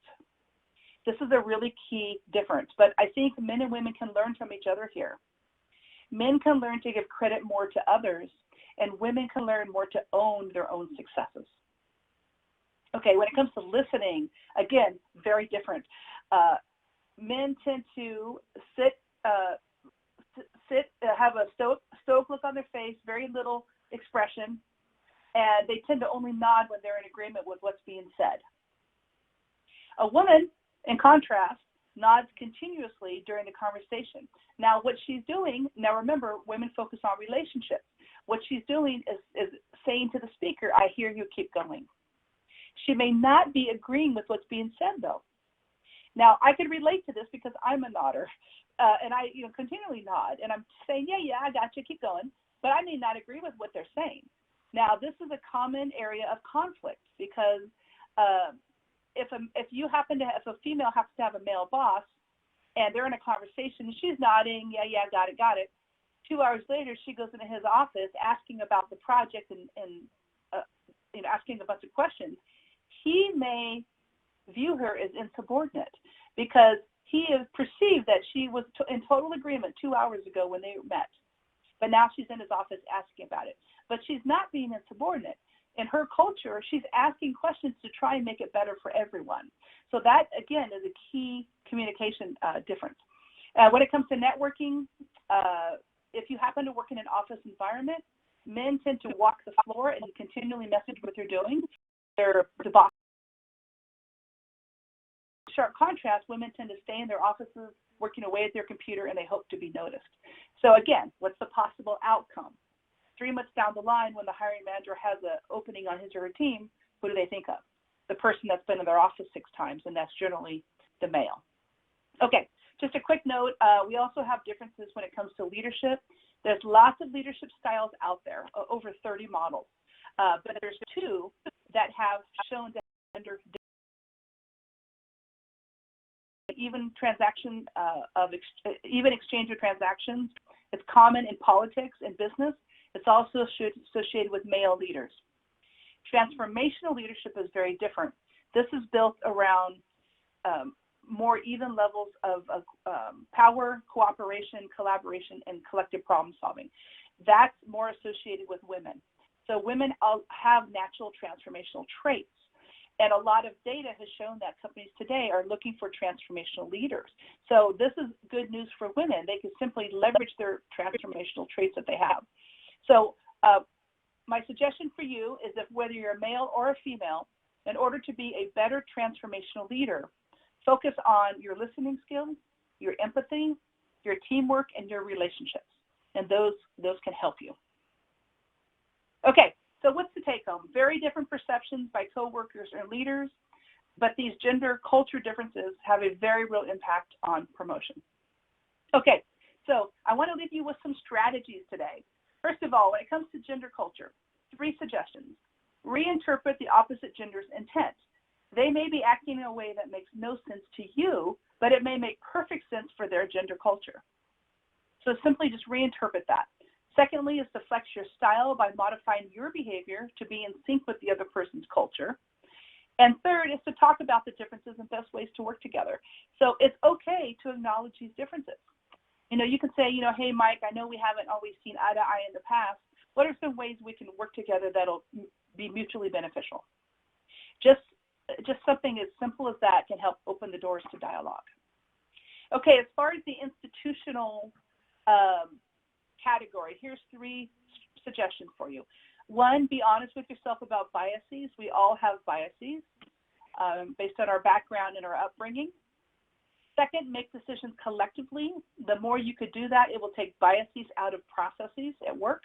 This is a really key difference, but I think men and women can learn from each other here. Men can learn to give credit more to others, and women can learn more to own their own successes. Okay, when it comes to listening, again, very different. Men tend to have a stoic look on their face, very little expression, and they tend to only nod when they're in agreement with what's being said. A woman, in contrast, nods continuously during the conversation. Now, what she's doing, now remember, women focus on relationships. What she's doing is saying to the speaker, I hear you, keep going. She may not be agreeing with what's being said, though. Now, I could relate to this because I'm a nodder, and I continually nod, and I'm saying, yeah, I got you, keep going, but I may not agree with what they're saying. Now, this is a common area of conflict because if a female happens to have a male boss and they're in a conversation and she's nodding, yeah, got it. 2 hours later, she goes into his office asking about the project and asking a bunch of questions. He may view her as insubordinate because he has perceived that she was in total agreement 2 hours ago when they met. But now she's in his office asking about it. But she's not being insubordinate. In her culture, she's asking questions to try and make it better for everyone. So that, again, is a key communication difference. When it comes to networking, if you happen to work in an office environment, men tend to walk the floor and continually message what they're doing. They're the boss. In sharp contrast, women tend to stay in their offices, working away at their computer, and they hope to be noticed. So again, what's the possible outcome? 3 months down the line, when the hiring manager has an opening on his or her team, who do they think of? The person that's been in their office 6 times, and that's generally the male. Okay, just a quick note, we also have differences when it comes to leadership. There's lots of leadership styles out there, over 30 models, but there's 2 that have shown that gender even exchange of transactions. It's common in politics and business. It's also associated with male leaders. Transformational leadership is very different. This is built around more even levels of power, cooperation, collaboration, and collective problem solving. That's more associated with women. So women have natural transformational traits. And a lot of data has shown that companies today are looking for transformational leaders. So this is good news for women. They can simply leverage their transformational traits that they have. So my suggestion for you is that whether you're a male or a female, in order to be a better transformational leader, focus on your listening skills, your empathy, your teamwork, and your relationships. And those can help you. Okay. So what's the take home? Very different perceptions by coworkers and leaders, but these gender culture differences have a very real impact on promotion. Okay, so I want to leave you with some strategies today. First of all, when it comes to gender culture, 3 suggestions. Reinterpret the opposite gender's intent. They may be acting in a way that makes no sense to you, but it may make perfect sense for their gender culture. So simply just reinterpret that. Secondly is to flex your style by modifying your behavior to be in sync with the other person's culture. And third is to talk about the differences and best ways to work together. So it's okay to acknowledge these differences. You can say, hey, Mike, I know we haven't always seen eye to eye in the past. What are some ways we can work together that'll be mutually beneficial? Just something as simple as that can help open the doors to dialogue. Okay, as far as the institutional category, here's 3 suggestions for you. 1, be honest with yourself about biases. We all have biases based on our background and our upbringing. Second, make decisions collectively. The more you could do that, it will take biases out of processes at work.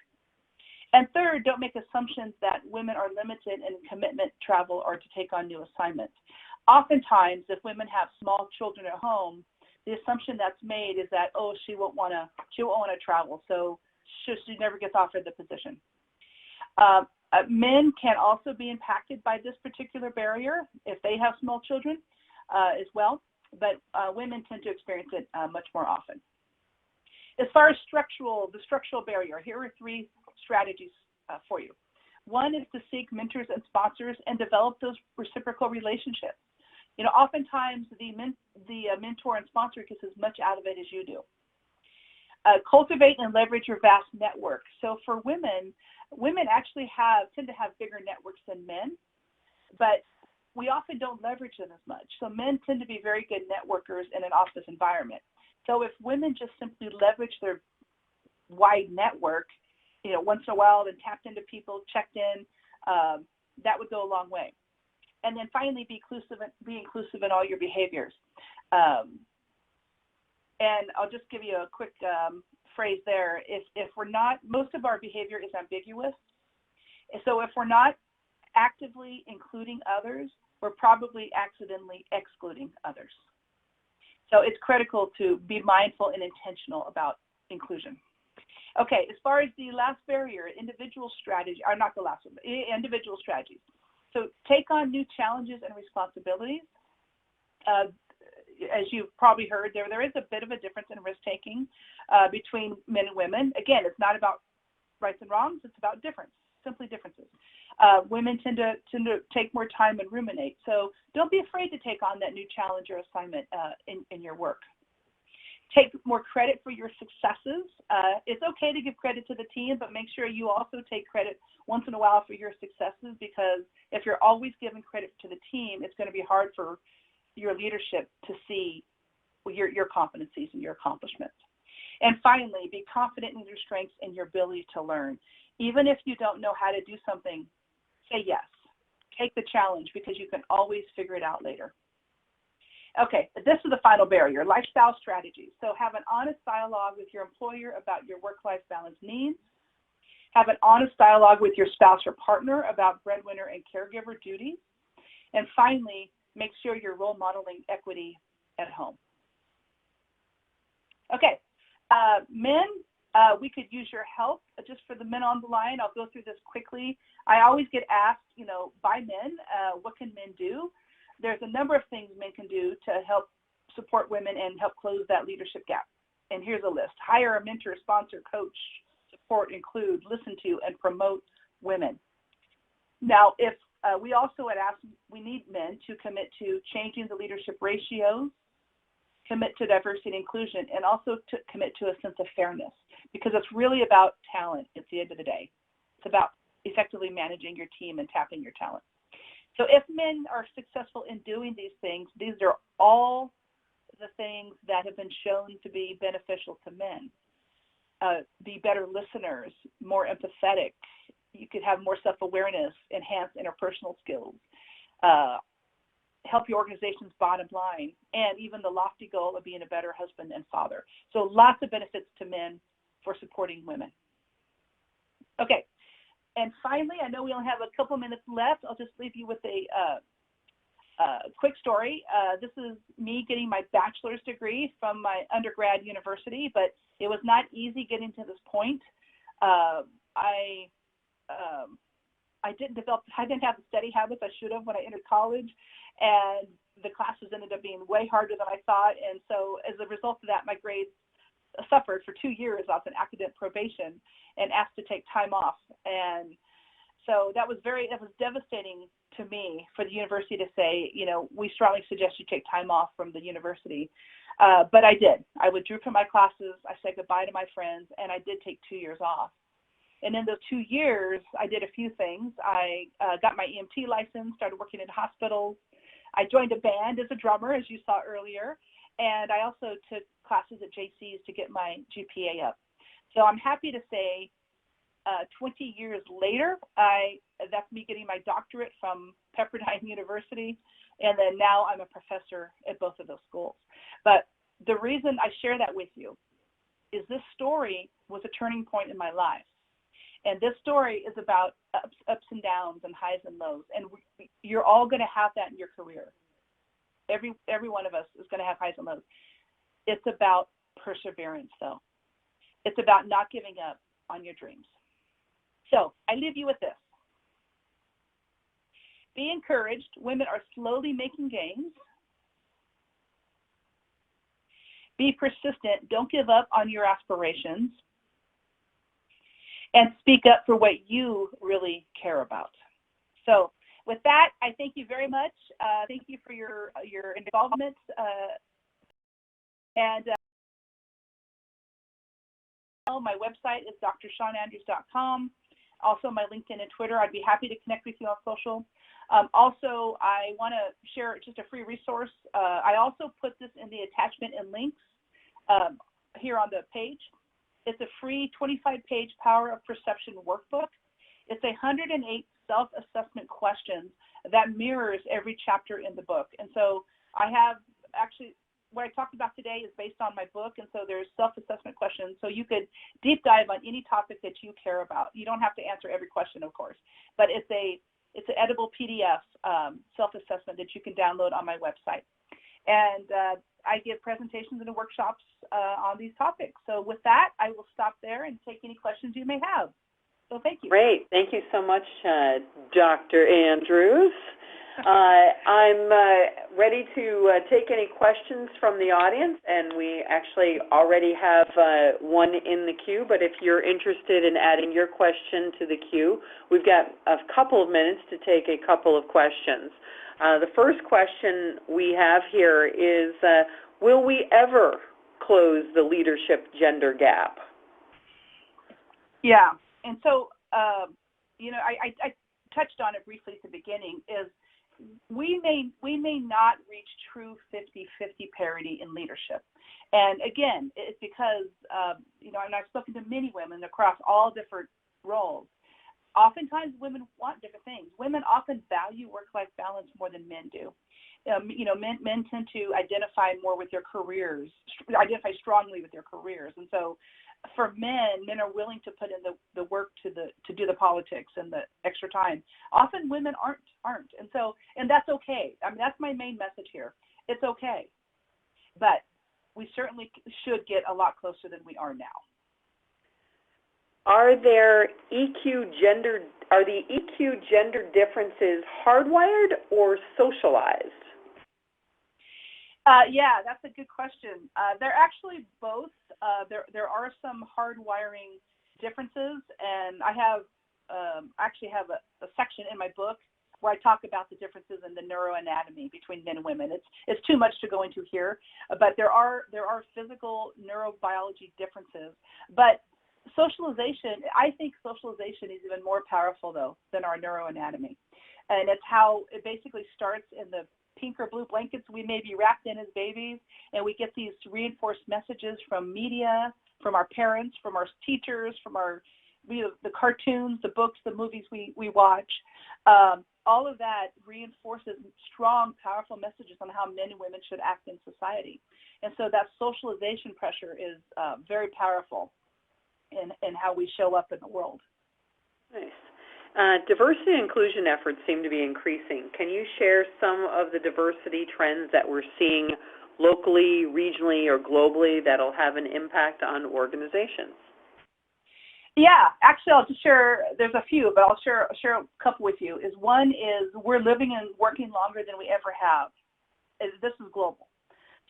And third, don't make assumptions that women are limited in commitment, travel, or to take on new assignments. Oftentimes, if women have small children at home, the assumption that's made is that, she won't want to travel, so she never gets offered the position. Men can also be impacted by this particular barrier if they have small children as well, but women tend to experience it much more often. As far as the structural barrier, here are 3 strategies for you. One is to seek mentors and sponsors and develop those reciprocal relationships. You know, oftentimes the mentor and sponsor gets as much out of it as you do. Cultivate and leverage your vast network. So for women actually tend to have bigger networks than men, but we often don't leverage them as much. So men tend to be very good networkers in an office environment. So if women just simply leverage their wide network, you know, once in a while, then tapped into people, checked in, that would go a long way. And then finally, be inclusive in all your behaviors. And I'll just give you a quick phrase there. If we're not, most of our behavior is ambiguous. So if we're not actively including others, we're probably accidentally excluding others. So it's critical to be mindful and intentional about inclusion. Okay, as far as the last barrier, individual strategy, or not the last one, individual strategies. So take on new challenges and responsibilities. As you've probably heard, there is a bit of a difference in risk-taking between men and women. Again, it's not about rights and wrongs, it's about difference, simply differences. Women tend to take more time and ruminate. So don't be afraid to take on that new challenge or assignment in your work. Take more credit for your successes. It's okay to give credit to the team, but make sure you also take credit once in a while for your successes, because if you're always giving credit to the team, it's going to be hard for your leadership to see your competencies and your accomplishments. And finally, be confident in your strengths and your ability to learn. Even if you don't know how to do something, say yes. Take the challenge, because you can always figure it out later. Okay, this is the final barrier, lifestyle strategies. So have an honest dialogue with your employer about your work-life balance needs. Have an honest dialogue with your spouse or partner about breadwinner and caregiver duties. And finally, make sure you're role modeling equity at home. Okay, men, we could use your help. Just for the men on the line, I'll go through this quickly. I always get asked, by men, what can men do? There's a number of things men can do to help support women and help close that leadership gap. And here's a list. Hire a mentor, sponsor, coach, support, include, listen to, and promote women. Now, if we also had asked, we need men to commit to changing the leadership ratios, commit to diversity and inclusion, and also to commit to a sense of fairness, because it's really about talent at the end of the day. It's about effectively managing your team and tapping your talent. So if men are successful in doing these things, these are all the things that have been shown to be beneficial to men. Be better listeners, more empathetic. You could have more self-awareness, enhance interpersonal skills, help your organization's bottom line, and even the lofty goal of being a better husband and father. So lots of benefits to men for supporting women. Okay. And finally, I know we only have a couple minutes left. I'll just leave you with a quick story. This is me getting my bachelor's degree from my undergrad university, but it was not easy getting to this point. I didn't have the study habits I should have when I entered college, and the classes ended up being way harder than I thought. And so as a result of that, my grades suffered for 2 years. I was on academic probation and asked to take time off. And so that was devastating to me for the university to say, we strongly suggest you take time off from the university. But I did. I withdrew from my classes. I said goodbye to my friends, and I did take 2 years off. And in those 2 years, I did a few things. I got my EMT license, started working in hospitals. I joined a band as a drummer, as you saw earlier. And I also took classes at JC's to get my GPA up. So I'm happy to say 20 years later, that's me getting my doctorate from Pepperdine University. And then now I'm a professor at both of those schools. But the reason I share that with you is this story was a turning point in my life. And this story is about ups and downs and highs and lows. And you're all going to have that in your career. Every one of us is going to have highs and lows. It's about perseverance, though. It's about not giving up on your dreams. So I leave you with this. Be encouraged. Women are slowly making gains. Be persistent. Don't give up on your aspirations. And speak up for what you really care about. So with that, I thank you very much. Thank you for your involvement. My website is drshawnandrews.com. Also, my LinkedIn and Twitter. I'd be happy to connect with you on social. Also, I want to share just a free resource. I also put this in the attachment and links here on the page. It's a free 25-page Power of Perception workbook. It's 108 self-assessment questions that mirrors every chapter in the book. And so I have actually, what I talked about today is based on my book, and so there's self-assessment questions. So you could deep dive on any topic that you care about. You don't have to answer every question, of course, but it's an editable PDF self-assessment that you can download on my website. And I give presentations and workshops on these topics. So with that, I will stop there and take any questions you may have. So thank you. Great. Thank you so much, Dr. Andrews. I'm ready to take any questions from the audience, and we actually already have one in the queue, but if you're interested in adding your question to the queue, we've got a couple of minutes to take a couple of questions. The first question we have here is, will we ever close the leadership gender gap? Yeah, and so, I touched on it briefly at the beginning, is we may not reach true 50-50 parity in leadership. And again, it's because, and I've spoken to many women across all different roles. Oftentimes women want different things. Women often value work-life balance more than men do. Men tend to identify more with their careers, identify strongly with their careers. And so for men are willing to put in the work to do the politics and the extra time. Often women aren't. And that's okay. I mean, that's my main message here. It's okay. But we certainly should get a lot closer than we are now. Are the EQ gender differences hardwired or socialized? Yeah, that's a good question. They're actually both. There are some hardwiring differences, and I have actually have a section in my book where I talk about the differences in the neuroanatomy between men and women. It's too much to go into here, but there are physical neurobiology differences. But socialization, I think socialization is even more powerful, though, than our neuroanatomy. And it's how it basically starts in the pink or blue blankets we may be wrapped in as babies, and we get these reinforced messages from media, from our parents, from our teachers, from the cartoons, the books, the movies we watch. All of that reinforces strong, powerful messages on how men and women should act in society. And so that socialization pressure is very powerful in how we show up in the world. Nice. Diversity and inclusion efforts seem to be increasing. Can you share some of the diversity trends that we're seeing locally, regionally, or globally that'll have an impact on organizations? Yeah, actually, I'll just share, there's a few, but I'll share a couple with you. One is we're living and working longer than we ever have. This is global.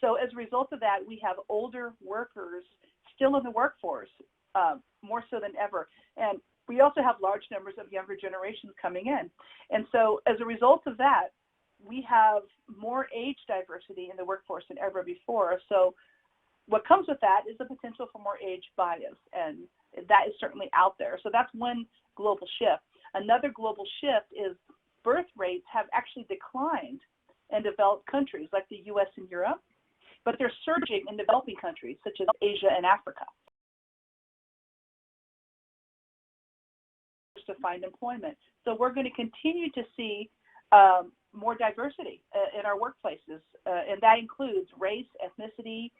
So as a result of that, we have older workers still in the workforce, more so than ever. And we also have large numbers of younger generations coming in. And so as a result of that, we have more age diversity in the workforce than ever before. So what comes with that is the potential for more age bias, and that is certainly out there. So that's one global shift. Another global shift is birth rates have actually declined in developed countries like the US and Europe, but they're surging in developing countries such as Asia and Africa to find employment. So we're going to continue to see more diversity in our workplaces, and that includes race, ethnicity,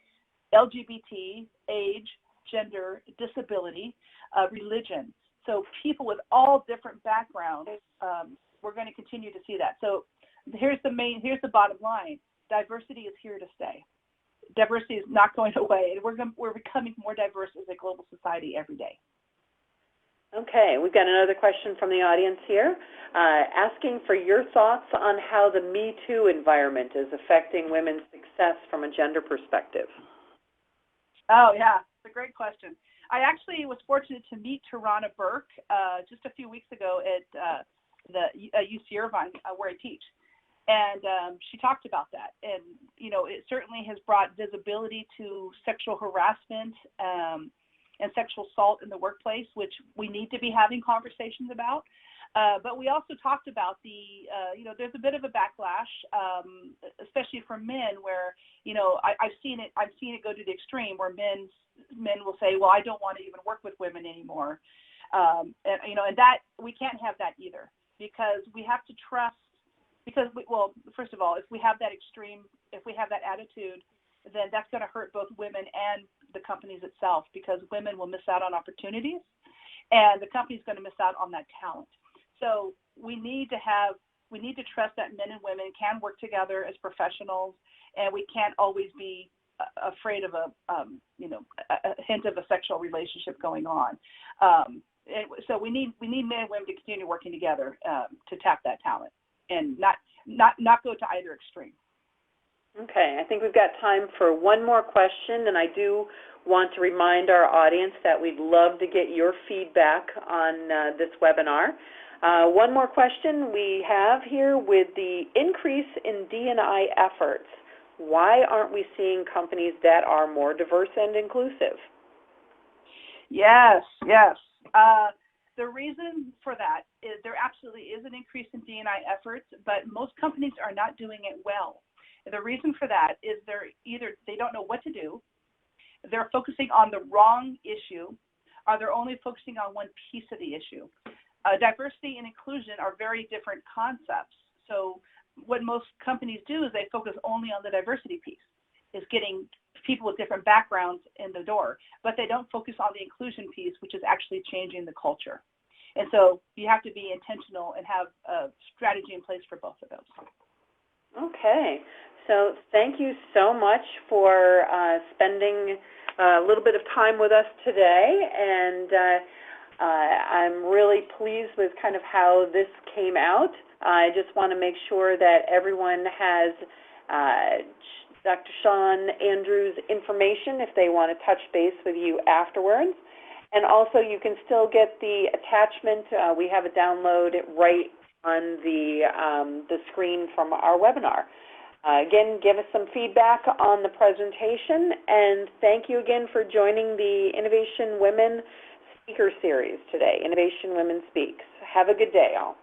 LGBT, age, gender, disability, religion. So people with all different backgrounds, we're going to continue to see that. So here's the bottom line. Diversity is here to stay. Diversity is not going away. We're becoming more diverse as a global society every day. Okay, we've got another question from the audience here, asking for your thoughts on how the Me Too environment is affecting women's success from a gender perspective. Oh, yeah, it's a great question. I actually was fortunate to meet Tarana Burke just a few weeks ago at UC Irvine, where I teach. And she talked about that. And, you know, it certainly has brought visibility to sexual harassment and sexual assault in the workplace, which we need to be having conversations about. But we also talked about you know, there's a bit of a backlash, especially for men, where, you know, I've seen it go to the extreme where men will say, well, I don't want to even work with women anymore. And, you know, and that we can't have that either, because we have to trust. Because, well, first of all, if we have that attitude, then that's going to hurt both women and the companies itself, because women will miss out on opportunities and the company's going to miss out on that talent. So we need to trust that men and women can work together as professionals, and we can't always be afraid of a hint of a sexual relationship going on. And so we need men and women to continue working together to tap that talent, and not go to either extreme. Okay, I think we've got time for one more question, and I do want to remind our audience that we'd love to get your feedback on this webinar. One more question we have here: with the increase in D&I efforts, why aren't we seeing companies that are more diverse and inclusive? Yes. The reason for that is there absolutely is an increase in D&I efforts, but most companies are not doing it well. The reason for that is they don't know what to do, they're focusing on the wrong issue, or they're only focusing on one piece of the issue. Diversity and inclusion are very different concepts. So what most companies do is they focus only on the diversity piece, is getting people with different backgrounds in the door, but they don't focus on the inclusion piece, which is actually changing the culture. And so you have to be intentional and have a strategy in place for both of those. Okay, so thank you so much for spending a little bit of time with us today, and I'm really pleased with kind of how this came out. I just want to make sure that everyone has Dr. Shawn Andrews' information if they want to touch base with you afterwards. And also, you can still get the attachment. We have it download right on the screen from our webinar. Again, give us some feedback on the presentation, and thank you again for joining the Innovation Women Speaker Series today, Innovation Women Speaks. Have a good day, all.